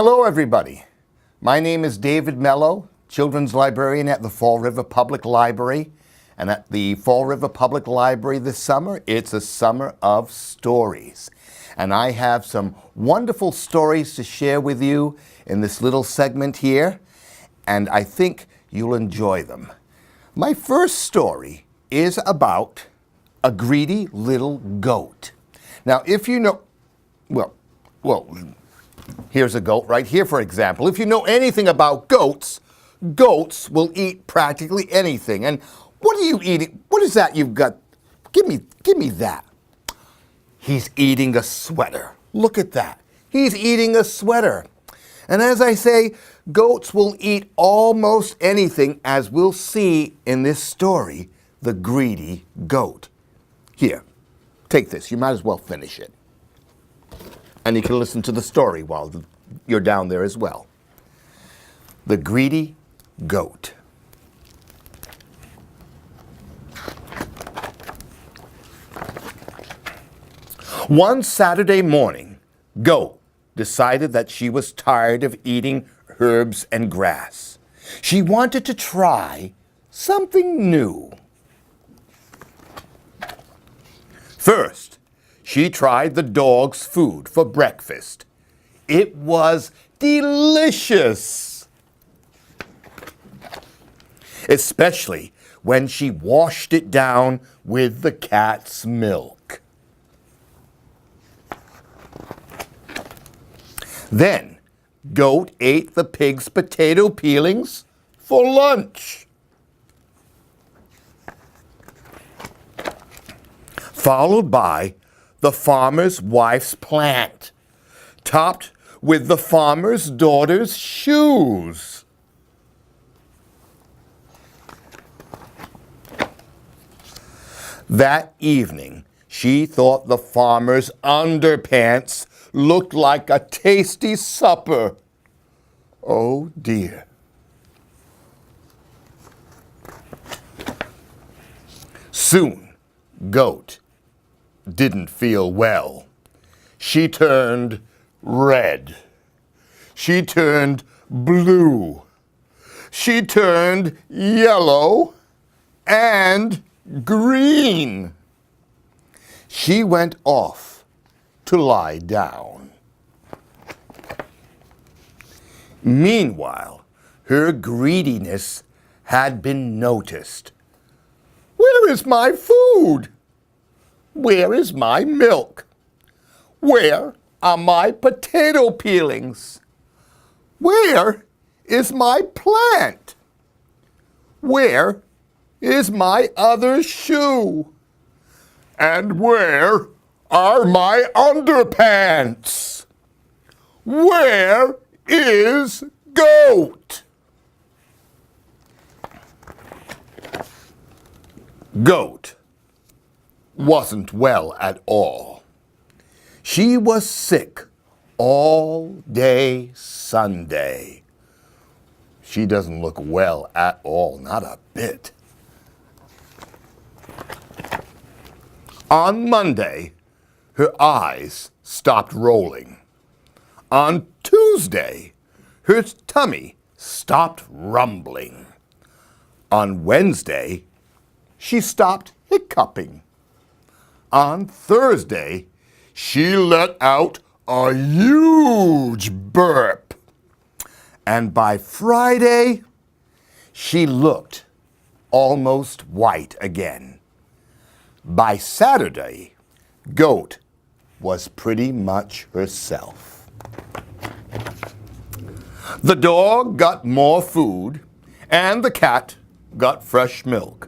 Hello, everybody. My name is David Mello, Children's Librarian at the Fall River Public Library. And at the Fall River Public Library this summer, it's a summer of stories. And I have some wonderful stories to share with you in this little segment here, and I think you'll enjoy them. My first story is about a greedy little goat. Now, if you know, well, here's a goat right here, for example. If you know anything about goats, goats will eat practically anything. And what are you eating? What is that you've got? Give me that. He's eating a sweater. Look at that. He's eating a sweater. And as I say, goats will eat almost anything, as we'll see in this story, The Greedy Goat. Here, take this. You might as well finish it. And you can listen to the story while you're down there as well. The Greedy Goat. One Saturday morning, Goat decided that she was tired of eating herbs and grass. She wanted to try something new. First, she tried the dog's food for breakfast. It was delicious, especially when she washed it down with the cat's milk. Then, Goat ate the pig's potato peelings for lunch. Followed by the farmer's wife's plant, topped with the farmer's daughter's shoes. That evening, she thought the farmer's underpants looked like a tasty supper. Oh dear. Soon, Goat didn't feel well. She turned red. She turned blue. She turned yellow and green. She went off to lie down. Meanwhile, her greediness had been noticed. Where is my food? Where is my milk? Where are my potato peelings? Where is my plant? Where is my other shoe? And where are my underpants? Where is Goat? Goat wasn't well at all. She was sick all day Sunday. She doesn't look well at all, not a bit. On Monday, her eyes stopped rolling. On Tuesday, her tummy stopped rumbling. On Wednesday, she stopped hiccuping. On Thursday, she let out a huge burp. And by Friday, she looked almost white again. By Saturday, Goat was pretty much herself. The dog got more food, and the cat got fresh milk.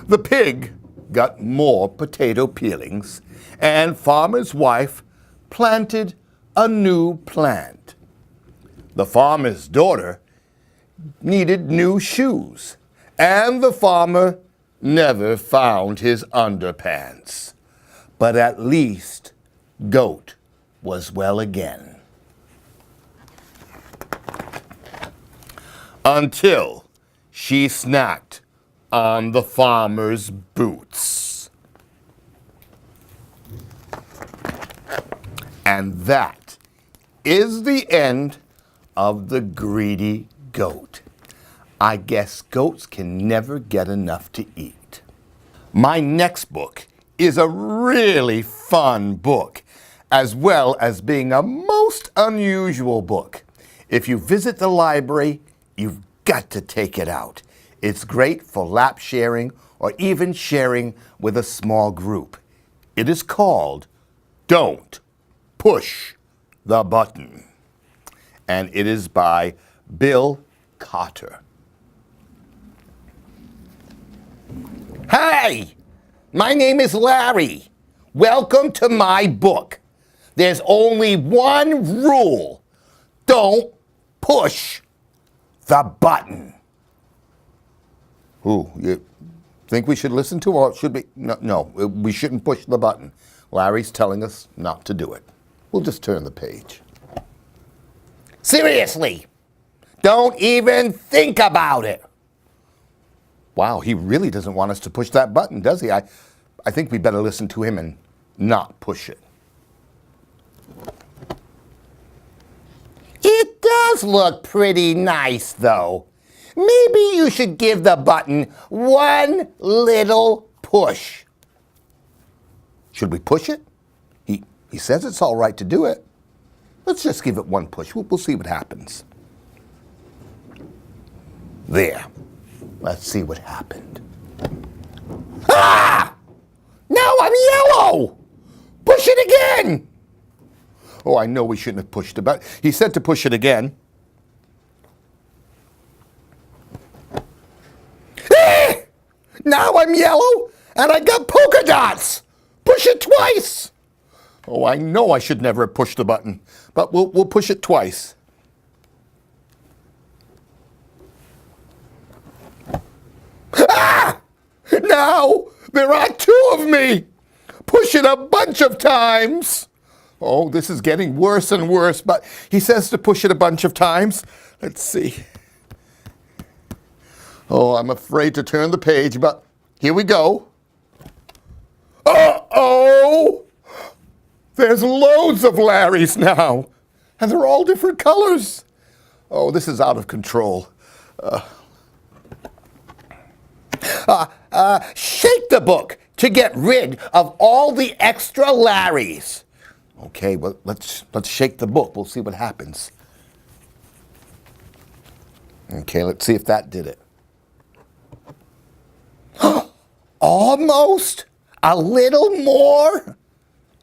The pig got more potato peelings, and farmer's wife planted a new plant. The farmer's daughter needed new shoes, and the farmer never found his underpants. But at least Goat was well again. Until she snacked on the farmer's boots. And that is the end of the greedy goat. I guess goats can never get enough to eat. My next book is a really fun book, as well as being a most unusual book. If you visit the library, you've got to take it out. It's great for lap sharing or even sharing with a small group. It is called Don't Push the Button, and it is by Bill Cotter. Hi, my name is Larry. Welcome to my book. There's only one rule. Don't push the button. Ooh, you think we should listen to, or should we? No, we shouldn't push the button. Larry's telling us not to do it. We'll just turn the page. Seriously, don't even think about it. Wow, he really doesn't want us to push that button, does he? I think we better listen to him and not push it. It does look pretty nice, though. Maybe you should give the button one little push. Should we push it? He says it's all right to do it. Let's just give it one push. We'll see what happens. There. Let's see what happened. Ah! Now I'm yellow! Push it again! Oh, I know we shouldn't have pushed it, but he said to push it again. Now I'm yellow, and I got polka dots. Push it twice. Oh, I know I should never have pushed the button, but we'll push it twice. Ah! Now there are two of me. Push it a bunch of times. Oh, this is getting worse and worse, but he says to push it a bunch of times. Let's see. Oh, I'm afraid to turn the page, but here we go. Uh-oh! There's loads of Larrys now, and they're all different colors. Oh, this is out of control. Shake the book to get rid of all the extra Larrys. Okay, well, let's shake the book. We'll see what happens. Okay, let's see if that did it. Almost a little more.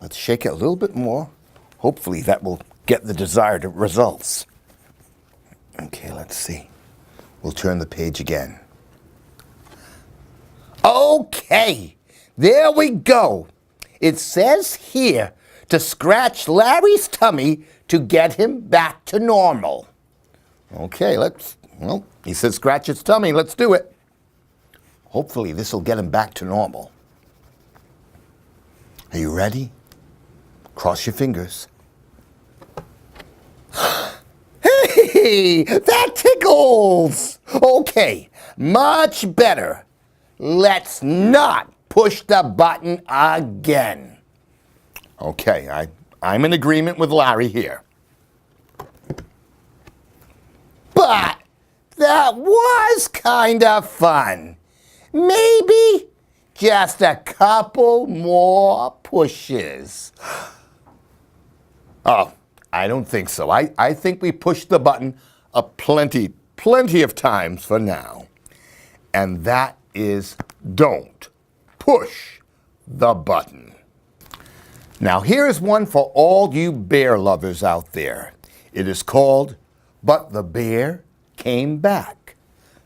Let's shake it a little bit more. Hopefully that will get the desired results. Okay, let's see. We'll turn the page again. Okay, there we go. It says here to scratch Larry's tummy to get him back to normal. Okay, he said scratch his tummy. Let's do it. Hopefully this will get him back to normal. Are you ready? Cross your fingers. Hey, that tickles! Okay, much better. Let's not push the button again. Okay, I'm in agreement with Larry here. But that was kind of fun. Maybe just a couple more pushes. Oh, I don't think so. I think we pushed the button plenty of times for now. And that is don't push the button. Now here's one for all you bear lovers out there. It is called But the Bear Came Back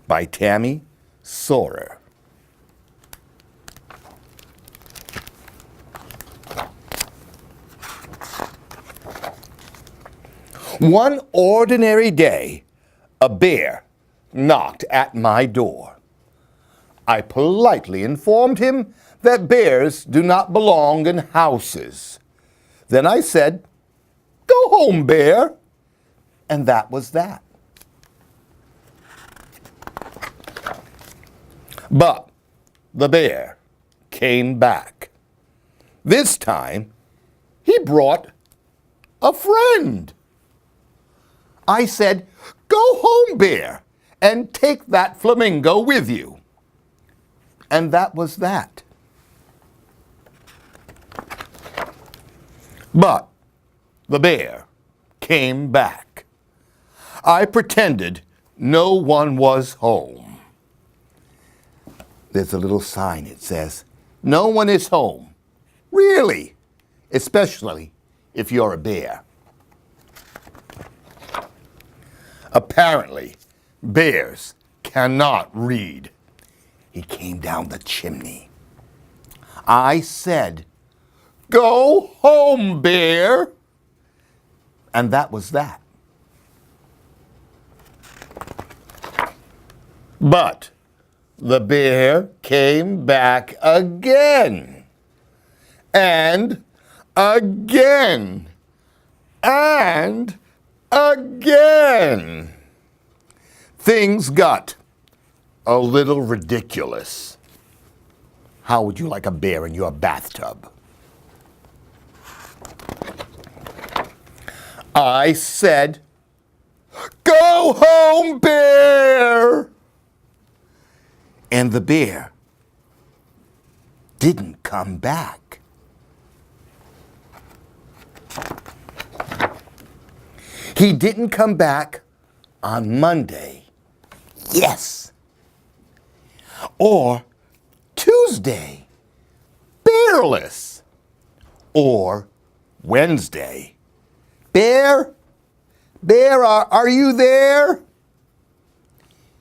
by Tammy Sorer. One ordinary day, a bear knocked at my door. I politely informed him that bears do not belong in houses. Then I said, "Go home, bear." And that was that. But the bear came back. This time, he brought a friend. I said, "Go home, bear, and take that flamingo with you." And that was that. But the bear came back. I pretended no one was home. There's a little sign. It says, "No one is home." Really? Especially if you're a bear. Apparently, bears cannot read. He came down the chimney. I said, "Go home, bear." And that was that. But the bear came back again. And again. And again. Things got a little ridiculous. How would you like a bear in your bathtub? I said, "Go home, bear!" And the bear didn't come back. He didn't come back on Monday. Yes. Or Tuesday. Bearless. Or Wednesday. Bear? Bear, are you there?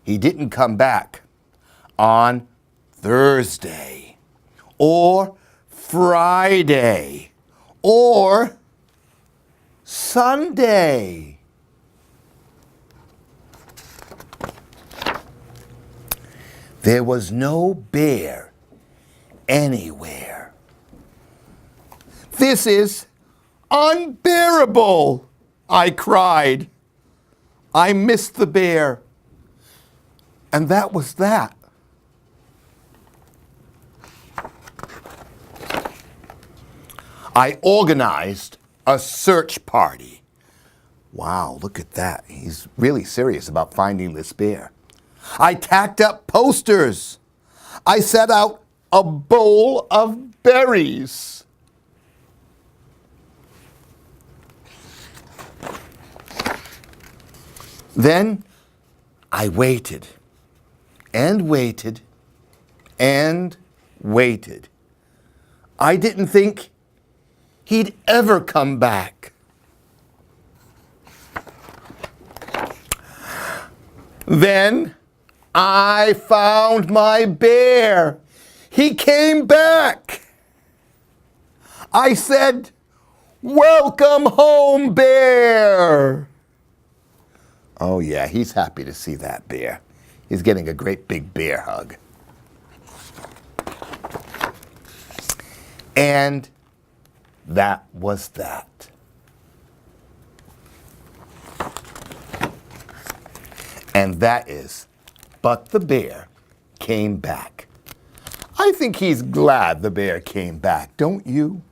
He didn't come back on Thursday. Or Friday. Or Sunday. There was no bear anywhere. "This is unbearable," I cried. I missed the bear. And that was that. I organized a search party. Wow, look at that. He's really serious about finding this bear. I tacked up posters. I set out a bowl of berries. Then I waited and waited and waited. I didn't think he'd ever come back. Then I found my bear. He came back. I said, "Welcome home, bear." Oh yeah, he's happy to see that bear. He's getting a great big bear hug. And that was that. And that is, but the bear came back. I think he's glad the bear came back, don't you?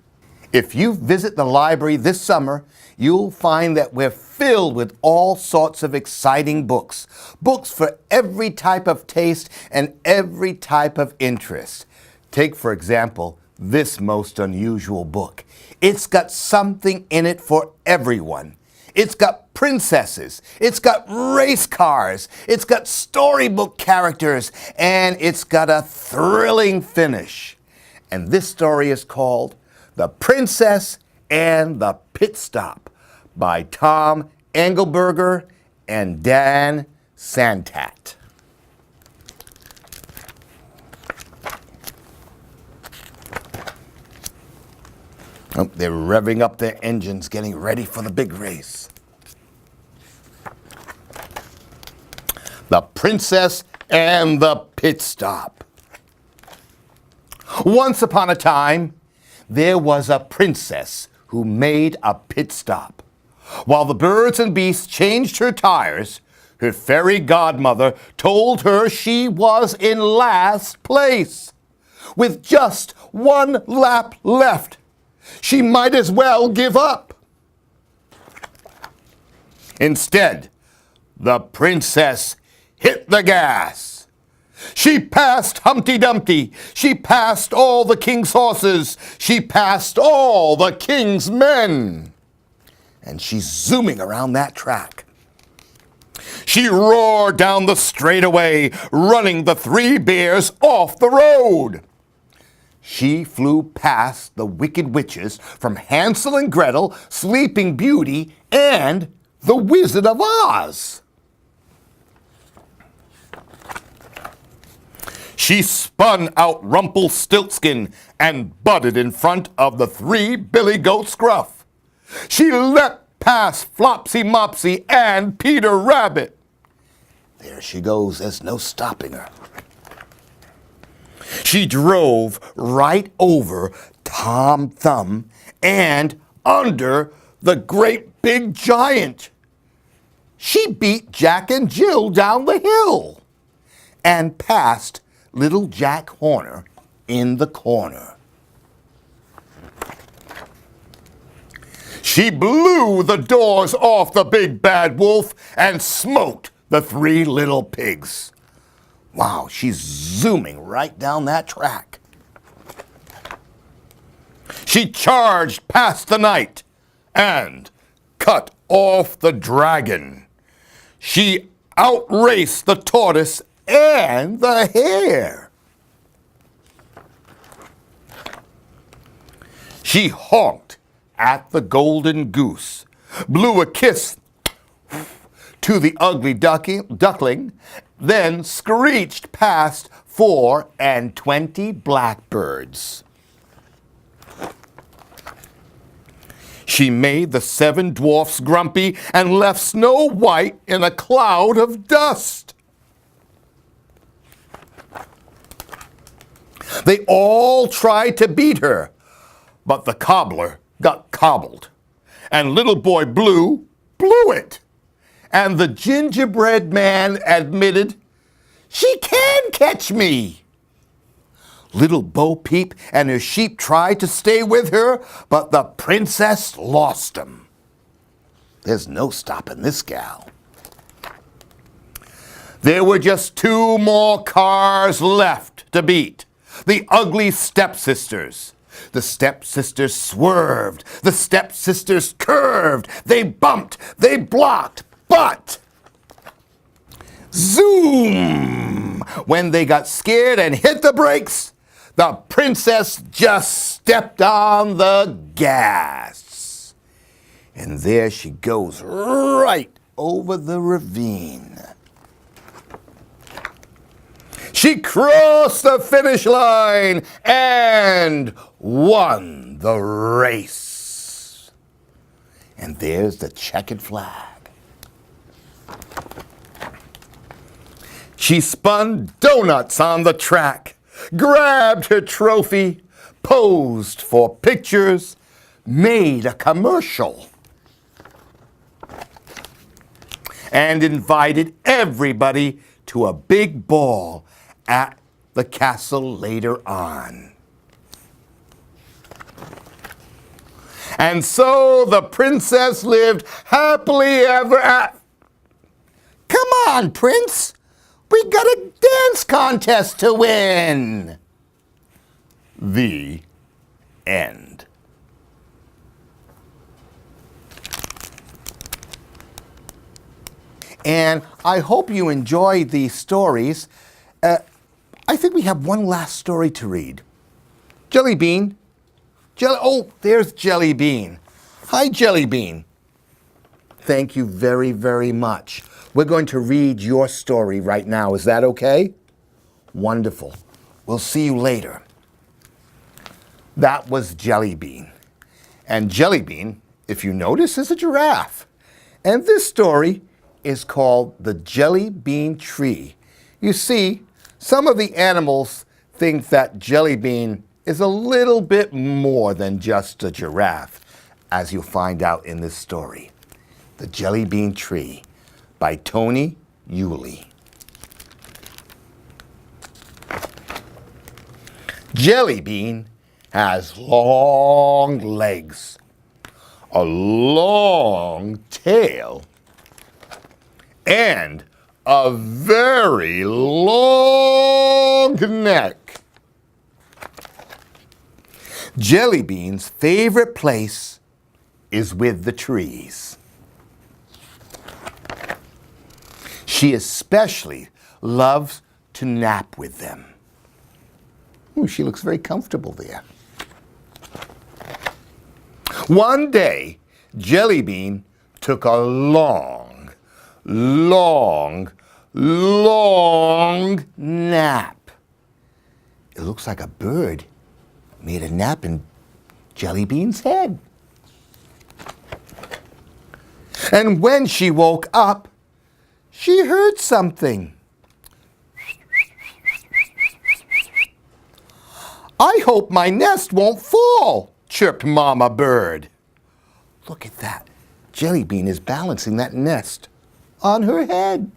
If you visit the library this summer, you'll find that we're filled with all sorts of exciting books. Books for every type of taste and every type of interest. Take, for example, this most unusual book. It's got something in it for everyone. It's got princesses, it's got race cars, it's got storybook characters, and it's got a thrilling finish. And this story is called The Princess and the Pit Stop by Tom Engelberger and Dan Santat. Oh, they're revving up their engines, getting ready for the big race. The Princess and the Pit Stop. Once upon a time, there was a princess who made a pit stop. While the birds and beasts changed her tires, her fairy godmother told her she was in last place. With just one lap left, she might as well give up. Instead, the princess hit the gas. She passed Humpty Dumpty. She passed all the king's horses. She passed all the king's men. And she's zooming around that track. She roared down the straightaway, running the three bears off the road. She flew past the wicked witches from Hansel and Gretel, Sleeping Beauty, and the Wizard of Oz. She spun out Rumpelstiltskin and butted in front of the three billy goats Gruff. She leapt past Flopsy Mopsy and Peter Rabbit. There she goes, there's no stopping her. She drove right over Tom Thumb and under the great big giant. She beat Jack and Jill down the hill and passed little Jack Horner in the corner. She blew the doors off the big bad wolf and smoked the three little pigs. Wow, she's zooming right down that track. She charged past the knight and cut off the dragon. She outraced the tortoise and the hare. She honked at the golden goose, blew a kiss to the ugly duckling, then screeched past 24 blackbirds. She made the 7 dwarfs grumpy and left Snow White in a cloud of dust. They all tried to beat her, but the cobbler got cobbled, and Little Boy Blue blew it. And the gingerbread man admitted, "She can catch me." Little Bo Peep and her sheep tried to stay with her, but the princess lost 'em. There's no stopping this gal. There were just 2 more cars left to beat. The ugly stepsisters. The stepsisters swerved. The stepsisters curved. They bumped. They blocked. But zoom! When they got scared and hit the brakes, the princess just stepped on the gas. And there she goes right over the ravine. She crossed the finish line and won the race. And there's the checkered flag. She spun donuts on the track, grabbed her trophy, posed for pictures, made a commercial, and invited everybody to a big ball at the castle later on. And so the princess lived happily ever after. Come on, Prince! We got a dance contest to win! The end. And I hope you enjoyed these stories. I think we have one last story to read. Jelly Bean. Oh, there's Jelly Bean. Hi, Jelly Bean. Thank you very, very much. We're going to read your story right now. Is that okay? Wonderful. We'll see you later. That was Jelly Bean. And Jelly Bean, if you notice, is a giraffe. And this story is called The Jelly Bean Tree. You see, some of the animals think that Jelly Bean is a little bit more than just a giraffe, as you'll find out in this story. The Jelly Bean Tree by Tony Yulee. Jelly Bean has long legs, a long tail, and a very long neck. Jelly Bean's favorite place is with the trees. She especially loves to nap with them. Ooh, she looks very comfortable there. One day, Jelly Bean took a long nap. It looks like a bird made a nap in Jelly Bean's head. And when she woke up, she heard something. "I hope my nest won't fall," chirped Mama Bird. Look at that. Jelly Bean is balancing that nest on her head.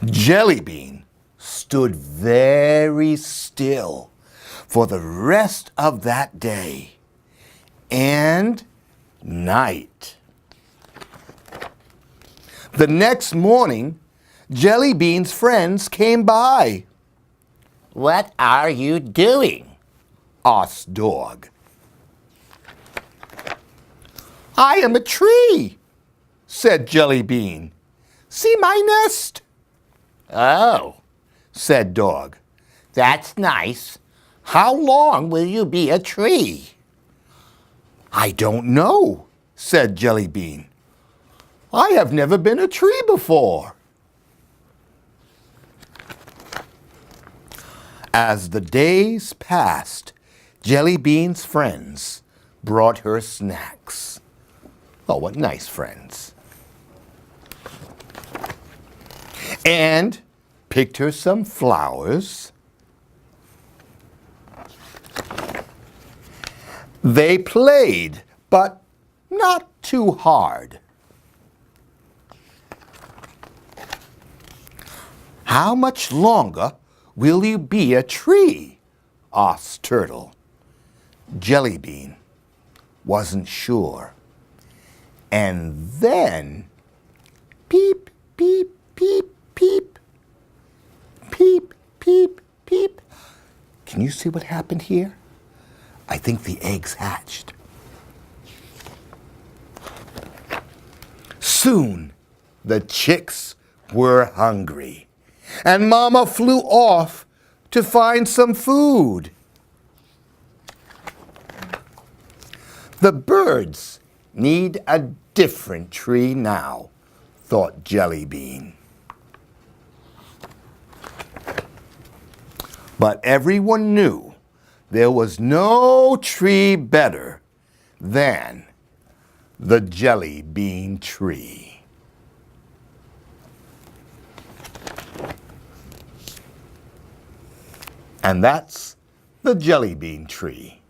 Jelly Bean stood very still for the rest of that day and night. The next morning, Jelly Bean's friends came by. "What are you doing?" asked Dog. "I am a tree," said Jelly Bean. "See my nest?" "Oh," said Dog. "That's nice. How long will you be a tree?" "I don't know," said Jelly Bean. "I have never been a tree before." As the days passed, Jelly Bean's friends brought her snacks. Oh, what nice friends. And picked her some flowers. They played, but not too hard. "How much longer will you be a tree?" asked Turtle. Jelly Bean wasn't sure. And then, peep, peep, peep, peep, peep, peep, peep. Can you see what happened here? I think the eggs hatched. Soon, the chicks were hungry, and Mama flew off to find some food. The birds need a different tree now, thought Jelly Bean. But everyone knew there was no tree better than the Jelly Bean tree. And that's the Jelly Bean tree.